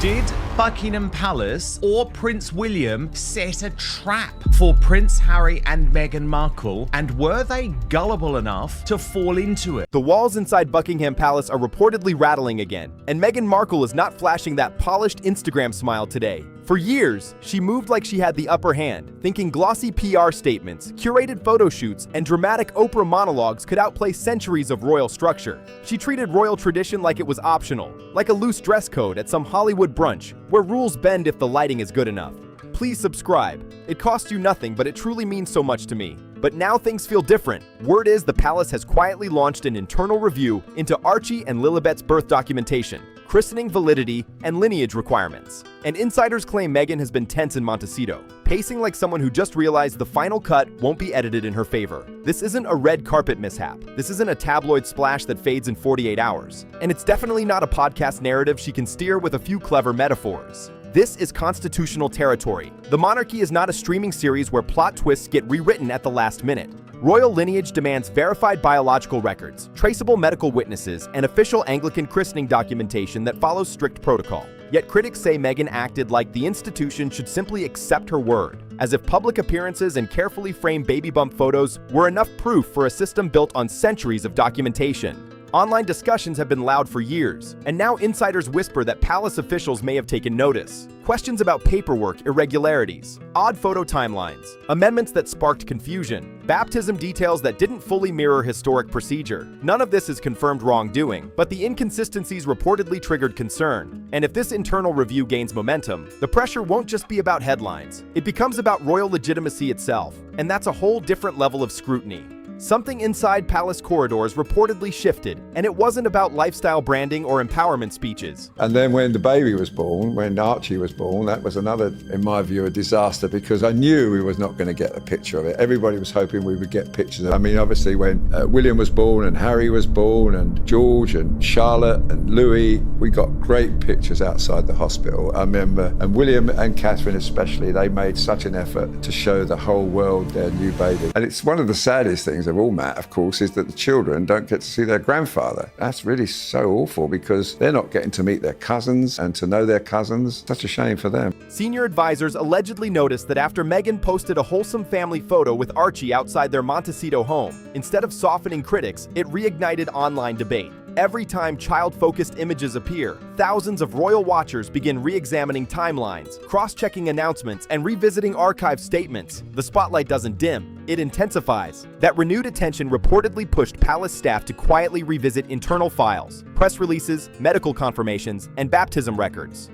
Did Buckingham Palace or Prince William set a trap for Prince Harry and Meghan Markle, and were they gullible enough to fall into it? The walls inside Buckingham Palace are reportedly rattling again, and Meghan Markle is not flashing that polished Instagram smile today. For years, she moved like she had the upper hand, thinking glossy PR statements, curated photo shoots, and dramatic Oprah monologues could outplay centuries of royal structure. She treated royal tradition like it was optional, like a loose dress code at some Hollywood brunch, where rules bend if the lighting is good enough. Please subscribe. It costs you nothing, but it truly means so much to me. But now things feel different. Word is the palace has quietly launched an internal review into Archie and Lilibet's birth documentation, christening validity, and lineage requirements. And insiders claim Meghan has been tense in Montecito, pacing like someone who just realized the final cut won't be edited in her favor. This isn't a red carpet mishap. This isn't a tabloid splash that fades in 48 hours. And it's definitely not a podcast narrative she can steer with a few clever metaphors. This is constitutional territory. The Monarchy is not a streaming series where plot twists get rewritten at the last minute. Royal lineage demands verified biological records, traceable medical witnesses, and official Anglican christening documentation that follows strict protocol. Yet critics say Meghan acted like the institution should simply accept her word, as if public appearances and carefully framed baby bump photos were enough proof for a system built on centuries of documentation. Online discussions have been loud for years, and now insiders whisper that palace officials may have taken notice. Questions about paperwork irregularities, odd photo timelines, amendments that sparked confusion, baptism details that didn't fully mirror historic procedure. None of this is confirmed wrongdoing, but the inconsistencies reportedly triggered concern. And if this internal review gains momentum, the pressure won't just be about headlines. It becomes about royal legitimacy itself, and that's a whole different level of scrutiny. Something inside palace corridors reportedly shifted, and it wasn't about lifestyle branding or empowerment speeches. And then when the baby was born, when Archie was born, that was another, in my view, a disaster, because I knew we was not going to get a picture of it. Everybody was hoping we would get pictures. I mean, obviously when William was born and Harry was born and George and Charlotte and Louis, we got great pictures outside the hospital. I remember, and William and Catherine especially, they made such an effort to show the whole world their new baby. And it's one of the saddest things of all, Matt, of course, is that the children don't get to see their grandfather. That's really so awful, because they're not getting to meet their cousins and to know their cousins. Such a shame for them. Senior advisors allegedly noticed that after Meghan posted a wholesome family photo with Archie outside their Montecito home, instead of softening critics, it reignited online debate. Every time child-focused images appear, thousands of royal watchers begin re-examining timelines, cross-checking announcements, and revisiting archive statements. The spotlight doesn't dim, it intensifies. That renewed attention reportedly pushed palace staff to quietly revisit internal files, press releases, medical confirmations, and baptism records.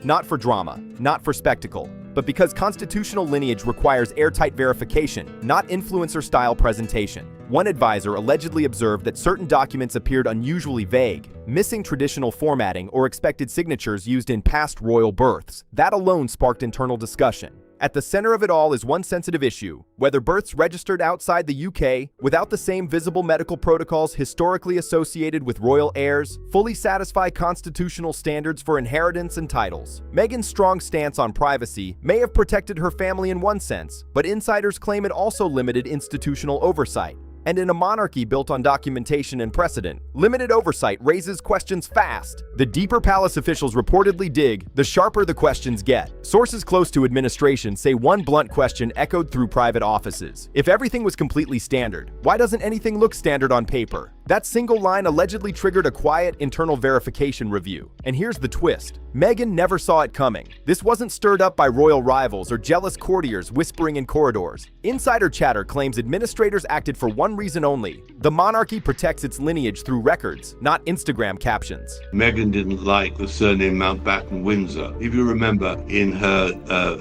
Not for drama, not for spectacle, but because constitutional lineage requires airtight verification, not influencer-style presentation. One advisor allegedly observed that certain documents appeared unusually vague, missing traditional formatting or expected signatures used in past royal births. That alone sparked internal discussion. At the center of it all is one sensitive issue: whether births registered outside the UK, without the same visible medical protocols historically associated with royal heirs, fully satisfy constitutional standards for inheritance and titles. Meghan's strong stance on privacy may have protected her family in one sense, but insiders claim it also limited institutional oversight. And in a monarchy built on documentation and precedent, limited oversight raises questions fast. The deeper palace officials reportedly dig, the sharper the questions get. Sources close to administration say one blunt question echoed through private offices: if everything was completely standard, why doesn't anything look standard on paper? That single line allegedly triggered a quiet internal verification review. And here's the twist: Meghan never saw it coming. This wasn't stirred up by royal rivals or jealous courtiers whispering in corridors. Insider chatter claims administrators acted for one reason only: the monarchy protects its lineage through records, not Instagram captions. Meghan didn't like the surname Mountbatten Windsor. If you remember, in her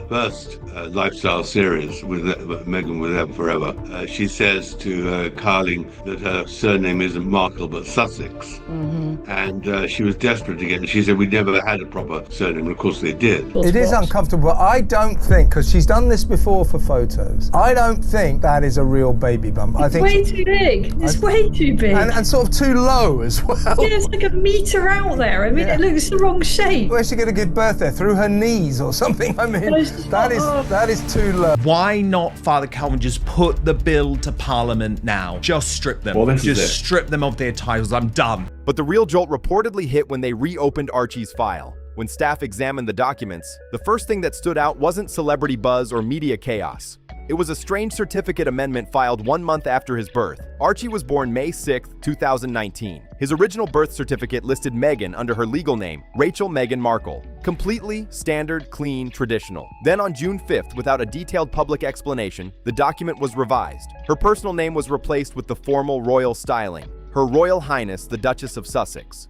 first lifestyle series with Meghan with Them Forever, she says to Carling that her surname isn't Markle but Sussex. And she was desperate to get it. She said we never had a proper surname, and of course they did. It is uncomfortable. I don't think, because she's done this before for photos, I don't think that is a real baby bump. I think way too big. It's way too big. And sort of too low as well. Yeah, it's like a metre out there. I mean, It looks the wrong shape. Where's she going to give birth there? Through her knees or something? I mean, that is too low. Why not, Father Calvin, just put the bill to Parliament now? Just strip them. Well, just strip them of their titles. I'm done. But the real jolt reportedly hit when they reopened Archie's file. When staff examined the documents, the first thing that stood out wasn't celebrity buzz or media chaos. It was a strange certificate amendment filed 1 month after his birth. Archie was born May 6, 2019. His original birth certificate listed Meghan under her legal name, Rachel Meghan Markle. Completely standard, clean, traditional. Then on June 5th, without a detailed public explanation, the document was revised. Her personal name was replaced with the formal royal styling, Her Royal Highness the Duchess of Sussex.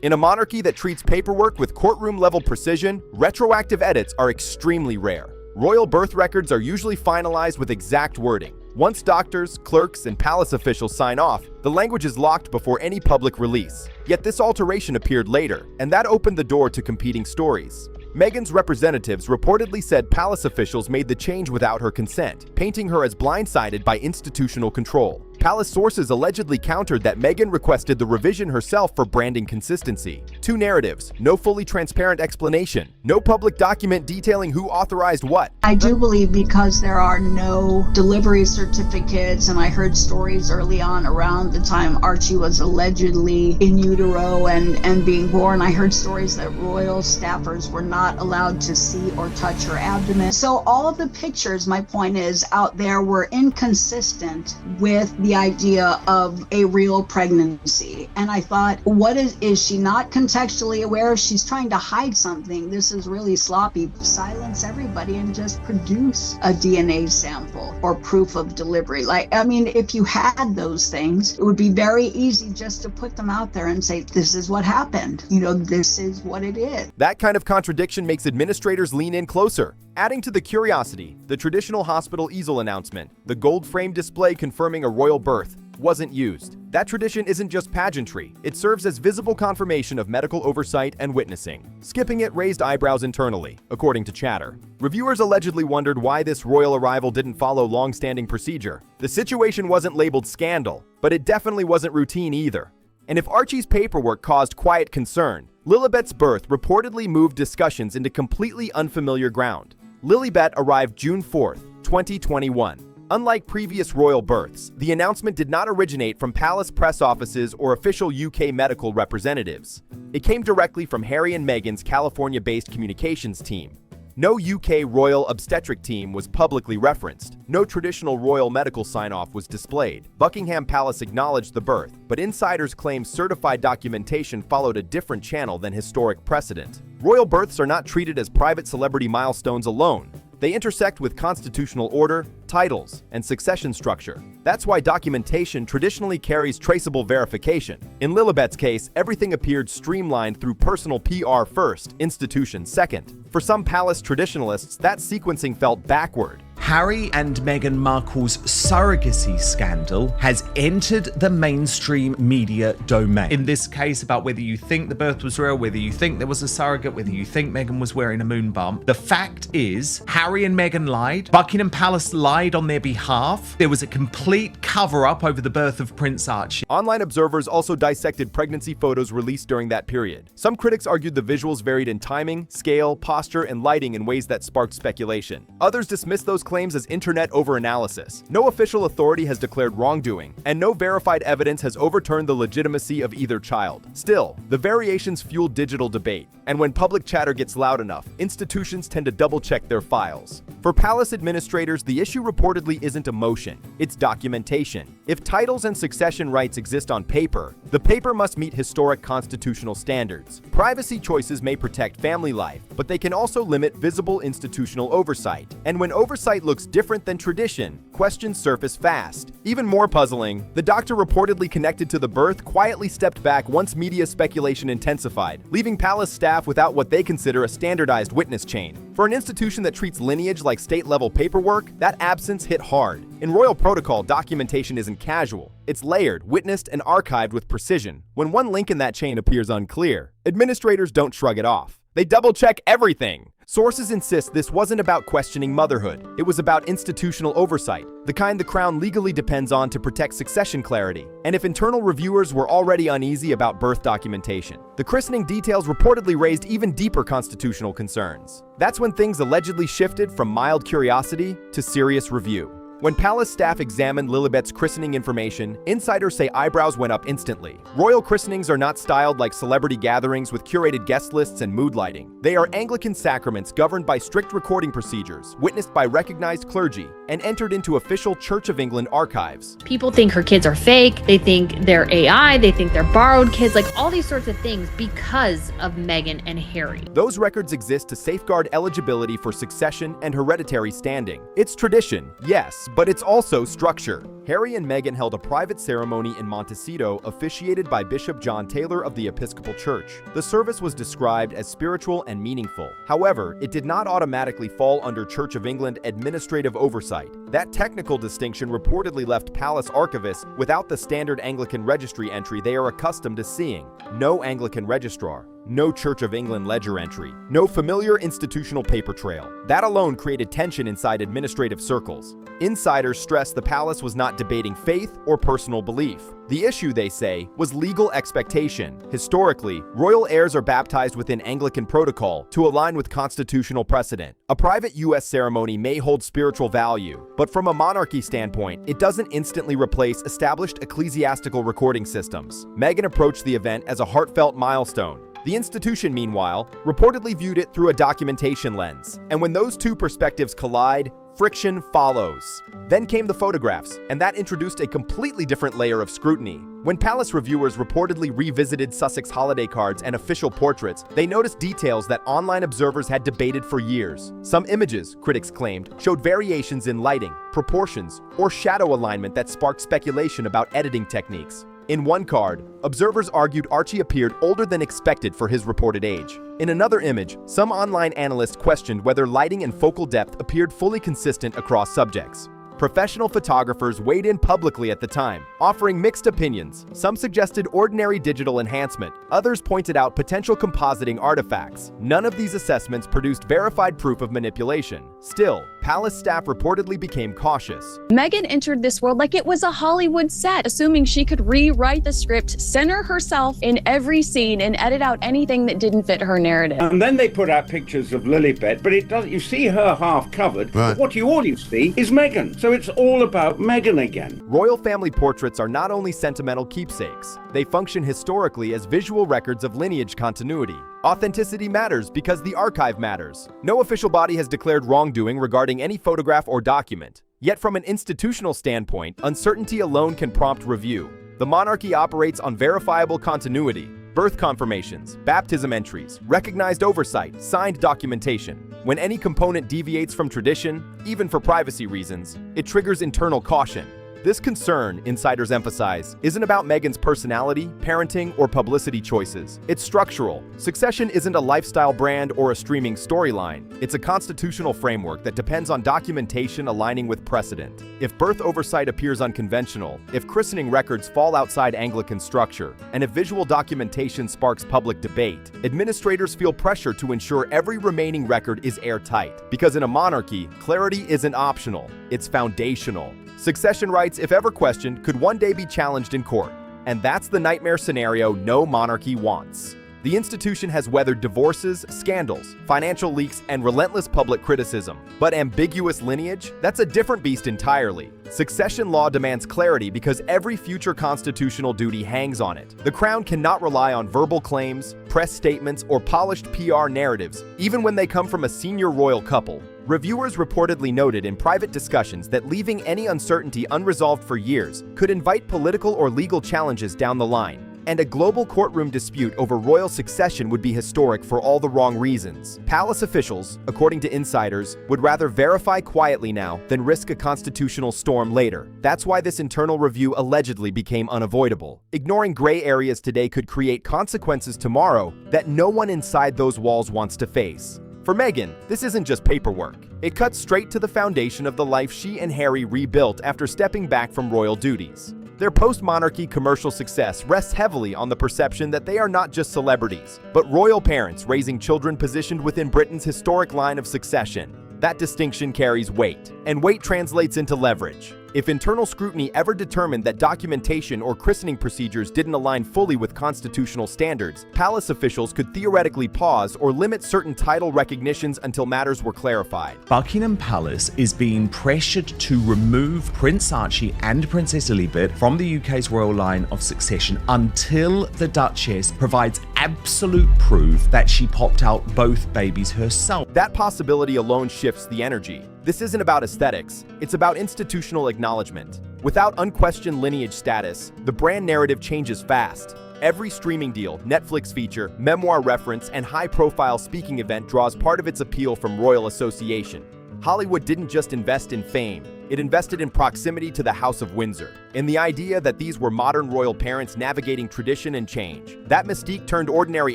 In a monarchy that treats paperwork with courtroom-level precision, retroactive edits are extremely rare. Royal birth records are usually finalized with exact wording. Once doctors, clerks, and palace officials sign off, the language is locked before any public release. Yet this alteration appeared later, and that opened the door to competing stories. Meghan's representatives reportedly said palace officials made the change without her consent, painting her as blindsided by institutional control. Palace sources allegedly countered that Meghan requested the revision herself for branding consistency. Two narratives, no fully transparent explanation, no public document detailing who authorized what. I do believe because there are no delivery certificates, and I heard stories early on around the time Archie was allegedly in utero and being born. I heard stories that royal staffers were not allowed to see or touch her abdomen. So all of the pictures, my point is, out there were inconsistent with the idea of a real pregnancy. And I thought, what is she not contextually aware? She's trying to hide something. This is really sloppy. Silence everybody and just produce a DNA sample or proof of delivery. If you had those things, it would be very easy just to put them out there and say, this is what happened. This is what it is. That kind of contradiction makes administrators lean in closer. Adding to the curiosity, the traditional hospital easel announcement, the gold frame display confirming a royal birth, wasn't used. That tradition isn't just pageantry, it serves as visible confirmation of medical oversight and witnessing. Skipping it raised eyebrows internally, according to chatter. Reviewers allegedly wondered why this royal arrival didn't follow long-standing procedure. The situation wasn't labeled scandal, but it definitely wasn't routine either. And if Archie's paperwork caused quiet concern, Lilibet's birth reportedly moved discussions into completely unfamiliar ground. Lilibet arrived June 4th, 2021. Unlike previous royal births, the announcement did not originate from palace press offices or official UK medical representatives. It came directly from Harry and Meghan's California-based communications team. No UK royal obstetric team was publicly referenced. No traditional royal medical sign-off was displayed. Buckingham Palace acknowledged the birth, but insiders claim certified documentation followed a different channel than historic precedent. Royal births are not treated as private celebrity milestones alone. They intersect with constitutional order, titles, and succession structure. That's why documentation traditionally carries traceable verification. In Lilibet's case, everything appeared streamlined through personal PR first, institution second. For some palace traditionalists, that sequencing felt backward. Harry and Meghan Markle's surrogacy scandal has entered the mainstream media domain. In this case, about whether you think the birth was real, whether you think there was a surrogate, whether you think Meghan was wearing a moon bump. The fact is, Harry and Meghan lied. Buckingham Palace lied on their behalf. There was a complete cover-up over the birth of Prince Archie. Online observers also dissected pregnancy photos released during that period. Some critics argued the visuals varied in timing, scale, posture, and lighting in ways that sparked speculation. Others dismissed those claims as internet overanalysis. No official authority has declared wrongdoing, and no verified evidence has overturned the legitimacy of either child. Still, the variations fuel digital debate, and when public chatter gets loud enough, institutions tend to double-check their files. For palace administrators, the issue reportedly isn't emotion, it's documentation. If titles and succession rights exist on paper, the paper must meet historic constitutional standards. Privacy choices may protect family life, but they can also limit visible institutional oversight. And when oversight looks different than tradition, questions surface fast. Even more puzzling, the doctor reportedly connected to the birth quietly stepped back once media speculation intensified, leaving palace staff without what they consider a standardized witness chain. For an institution that treats lineage like state-level paperwork, that absence hit hard. In royal protocol, documentation isn't casual. It's layered, witnessed, and archived with precision. When one link in that chain appears unclear, administrators don't shrug it off. They double-check everything. Sources insist this wasn't about questioning motherhood. It was about institutional oversight, the kind the crown legally depends on to protect succession clarity. And if internal reviewers were already uneasy about birth documentation, the christening details reportedly raised even deeper constitutional concerns. That's when things allegedly shifted from mild curiosity to serious review. When palace staff examined Lilibet's christening information, insiders say eyebrows went up instantly. Royal christenings are not styled like celebrity gatherings with curated guest lists and mood lighting. They are Anglican sacraments governed by strict recording procedures, witnessed by recognized clergy, and entered into official Church of England archives. People think her kids are fake, they think they're AI, they think they're borrowed kids, like all these sorts of things because of Meghan and Harry. Those records exist to safeguard eligibility for succession and hereditary standing. It's tradition, yes, but it's also structure. Harry and Meghan held a private ceremony in Montecito officiated by Bishop John Taylor of the Episcopal Church. The service was described as spiritual and meaningful. However, it did not automatically fall under Church of England administrative oversight. That technical distinction reportedly left palace archivists without the standard Anglican registry entry they are accustomed to seeing. No Anglican registrar. No Church of England ledger entry, no familiar institutional paper trail. That alone created tension inside administrative circles. Insiders stress the palace was not debating faith or personal belief. The issue, they say, was legal expectation. Historically, royal heirs are baptized within Anglican protocol to align with constitutional precedent. A private U.S. ceremony may hold spiritual value, but from a monarchy standpoint, it doesn't instantly replace established ecclesiastical recording systems. Meghan approached the event as a heartfelt milestone. The institution, meanwhile, reportedly viewed it through a documentation lens. And when those two perspectives collide, friction follows. Then came the photographs, and that introduced a completely different layer of scrutiny. When palace reviewers reportedly revisited Sussex holiday cards and official portraits, they noticed details that online observers had debated for years. Some images, critics claimed, showed variations in lighting, proportions, or shadow alignment that sparked speculation about editing techniques. In one card, observers argued Archie appeared older than expected for his reported age. In another image, some online analysts questioned whether lighting and focal depth appeared fully consistent across subjects. Professional photographers weighed in publicly at the time, offering mixed opinions. Some suggested ordinary digital enhancement, others pointed out potential compositing artifacts. None of these assessments produced verified proof of manipulation. Still, palace staff reportedly became cautious. Meghan entered this world like it was a Hollywood set, assuming she could rewrite the script, center herself in every scene, and edit out anything that didn't fit her narrative. And then they put out pictures of Lilibet, but it doesn't. You see her half covered, right. But what you always see is Meghan. So it's all about Meghan again. Royal family portraits are not only sentimental keepsakes, they function historically as visual records of lineage continuity. Authenticity matters because the archive matters. No official body has declared wrongdoing regarding any photograph or document. Yet from an institutional standpoint, uncertainty alone can prompt review. The monarchy operates on verifiable continuity. Birth confirmations, baptism entries, recognized oversight, signed documentation. When any component deviates from tradition, even for privacy reasons, it triggers internal caution. This concern, insiders emphasize, isn't about Meghan's personality, parenting, or publicity choices. It's structural. Succession isn't a lifestyle brand or a streaming storyline. It's a constitutional framework that depends on documentation aligning with precedent. If birth oversight appears unconventional, if christening records fall outside Anglican structure, and if visual documentation sparks public debate, administrators feel pressure to ensure every remaining record is airtight. Because in a monarchy, clarity isn't optional, it's foundational. Succession rights, if ever questioned, could one day be challenged in court. And that's the nightmare scenario no monarchy wants. The institution has weathered divorces, scandals, financial leaks, and relentless public criticism. But ambiguous lineage? That's a different beast entirely. Succession law demands clarity because every future constitutional duty hangs on it. The crown cannot rely on verbal claims, press statements, or polished PR narratives, even when they come from a senior royal couple. Reviewers reportedly noted in private discussions that leaving any uncertainty unresolved for years could invite political or legal challenges down the line. And a global courtroom dispute over royal succession would be historic for all the wrong reasons. Palace officials, according to insiders, would rather verify quietly now than risk a constitutional storm later. That's why this internal review allegedly became unavoidable. Ignoring gray areas today could create consequences tomorrow that no one inside those walls wants to face. For Meghan, this isn't just paperwork. It cuts straight to the foundation of the life she and Harry rebuilt after stepping back from royal duties. Their post-monarchy commercial success rests heavily on the perception that they are not just celebrities, but royal parents raising children positioned within Britain's historic line of succession. That distinction carries weight, and weight translates into leverage. If internal scrutiny ever determined that documentation or christening procedures didn't align fully with constitutional standards, palace officials could theoretically pause or limit certain title recognitions until matters were clarified. Buckingham Palace is being pressured to remove Prince Archie and Princess Lilibet from the UK's royal line of succession until the Duchess provides absolute proof that she popped out both babies herself. That possibility alone shifts the energy. This isn't about aesthetics, it's about institutional acknowledgement. Without unquestioned lineage status, the brand narrative changes fast. Every streaming deal, Netflix feature, memoir reference, and high-profile speaking event draws part of its appeal from royal association. Hollywood didn't just invest in fame, it invested in proximity to the House of Windsor, in the idea that these were modern royal parents navigating tradition and change. That mystique turned ordinary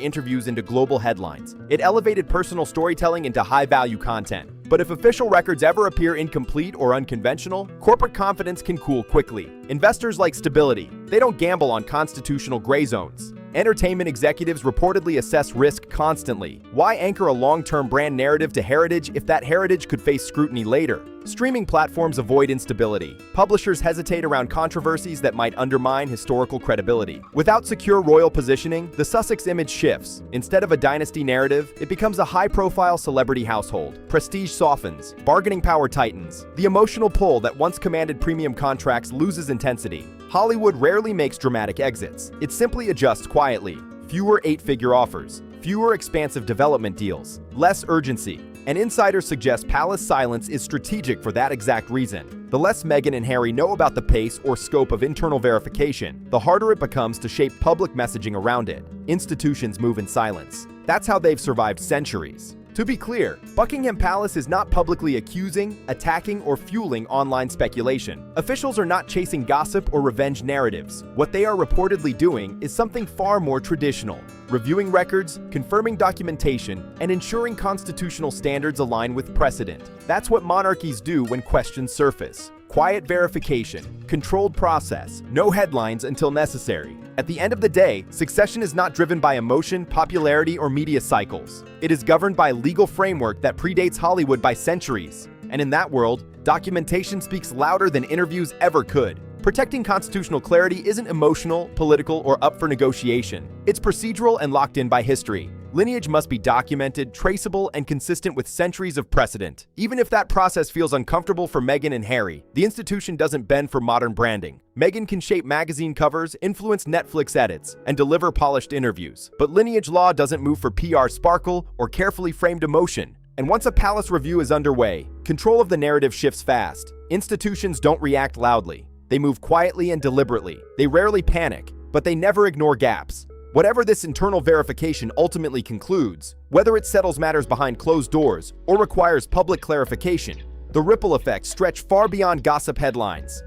interviews into global headlines. It elevated personal storytelling into high-value content. But if official records ever appear incomplete or unconventional, corporate confidence can cool quickly. Investors like stability. They don't gamble on constitutional gray zones. Entertainment executives reportedly assess risk constantly. Why anchor a long-term brand narrative to heritage if that heritage could face scrutiny later? Streaming platforms avoid instability. Publishers hesitate around controversies that might undermine historical credibility. Without secure royal positioning, the Sussex image shifts. Instead of a dynasty narrative, it becomes a high-profile celebrity household. Prestige softens. Bargaining power tightens. The emotional pull that once commanded premium contracts loses intensity. Hollywood rarely makes dramatic exits. It simply adjusts quietly. Fewer 8-figure offers. Fewer expansive development deals. Less urgency. And insiders suggest palace silence is strategic for that exact reason. The less Meghan and Harry know about the pace or scope of internal verification, the harder it becomes to shape public messaging around it. Institutions move in silence. That's how they've survived centuries. To be clear, Buckingham Palace is not publicly accusing, attacking, or fueling online speculation. Officials are not chasing gossip or revenge narratives. What they are reportedly doing is something far more traditional: reviewing records, confirming documentation, and ensuring constitutional standards align with precedent. That's what monarchies do when questions surface. Quiet verification, controlled process, no headlines until necessary. At the end of the day, succession is not driven by emotion, popularity, or media cycles. It is governed by a legal framework that predates Hollywood by centuries. And in that world, documentation speaks louder than interviews ever could. Protecting constitutional clarity isn't emotional, political, or up for negotiation. It's procedural and locked in by history. Lineage must be documented, traceable, and consistent with centuries of precedent. Even if that process feels uncomfortable for Meghan and Harry, the institution doesn't bend for modern branding. Meghan can shape magazine covers, influence Netflix edits, and deliver polished interviews. But lineage law doesn't move for PR sparkle or carefully framed emotion. And once a palace review is underway, control of the narrative shifts fast. Institutions don't react loudly. They move quietly and deliberately. They rarely panic, but they never ignore gaps. Whatever this internal verification ultimately concludes, whether it settles matters behind closed doors or requires public clarification, the ripple effects stretch far beyond gossip headlines.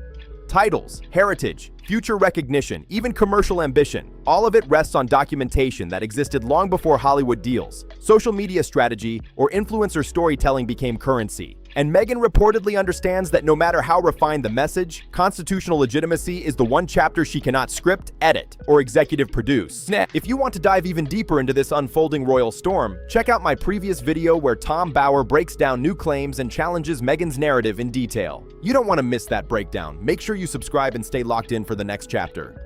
Titles, heritage, future recognition, even commercial ambition, all of it rests on documentation that existed long before Hollywood deals. Social media strategy or influencer storytelling became currency. And Meghan reportedly understands that no matter how refined the message, constitutional legitimacy is the one chapter she cannot script, edit, or executive produce. If you want to dive even deeper into this unfolding royal storm, check out my previous video where Tom Bauer breaks down new claims and challenges Meghan's narrative in detail. You don't want to miss that breakdown. Make sure you subscribe and stay locked in for the next chapter.